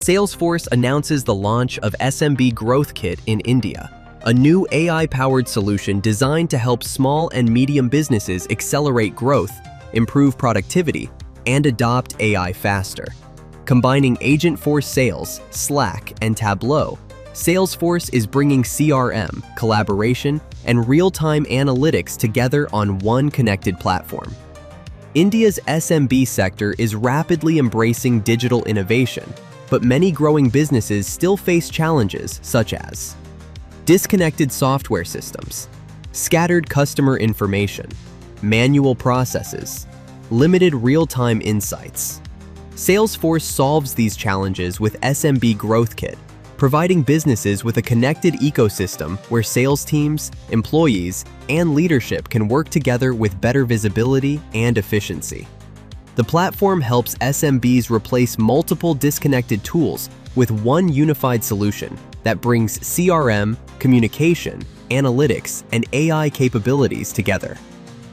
Salesforce announces the launch of SMB Growth Kit in India, a new AI-powered solution designed to help small and medium businesses accelerate growth, improve productivity, and adopt AI faster. Combining Agentforce Sales, Slack, and Tableau, Salesforce is bringing CRM, collaboration, and real-time analytics together on one connected platform. India's SMB sector is rapidly embracing digital innovation, but many growing businesses still face challenges such as disconnected software systems, scattered customer information, manual processes, limited real-time insights. Salesforce solves these challenges with SMB Growth Kit, providing businesses with a connected ecosystem where sales teams, employees, and leadership can work together with better visibility and efficiency. The platform helps SMBs replace multiple disconnected tools with one unified solution that brings CRM, communication, analytics, and AI capabilities together.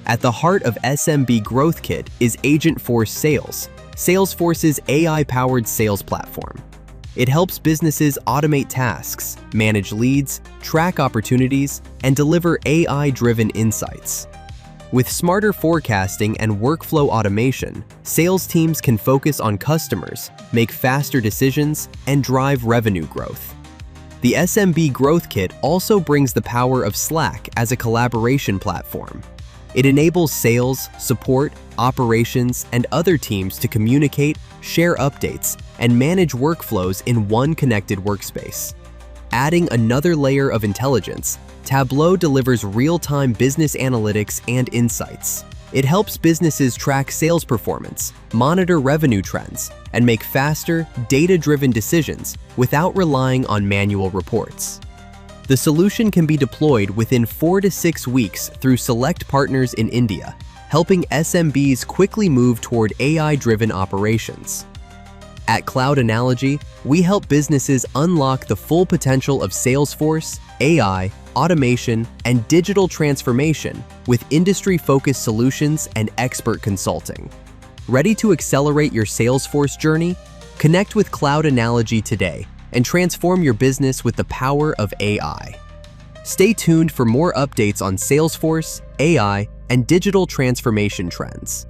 At the heart of SMB Growth Kit is Agentforce Sales, Salesforce's AI-powered sales platform. It helps businesses automate tasks, manage leads, track opportunities, and deliver AI-driven insights. With smarter forecasting and workflow automation, sales teams can focus on customers, make faster decisions, and drive revenue growth. The SMB Growth Kit also brings the power of Slack as a collaboration platform. It enables sales, support, operations, and other teams to communicate, share updates, and manage workflows in one connected workspace. Adding another layer of intelligence, Tableau delivers real-time business analytics and insights. It helps businesses track sales performance, monitor revenue trends, and make faster, data-driven decisions without relying on manual reports. The solution can be deployed within 4 to 6 weeks through select partners in India, helping SMBs quickly move toward AI-driven operations. At Cloud Analogy, we help businesses unlock the full potential of Salesforce, AI, automation, and digital transformation with industry-focused solutions and expert consulting. Ready to accelerate your Salesforce journey? Connect with Cloud Analogy today and transform your business with the power of AI. Stay tuned for more updates on Salesforce, AI, and digital transformation trends.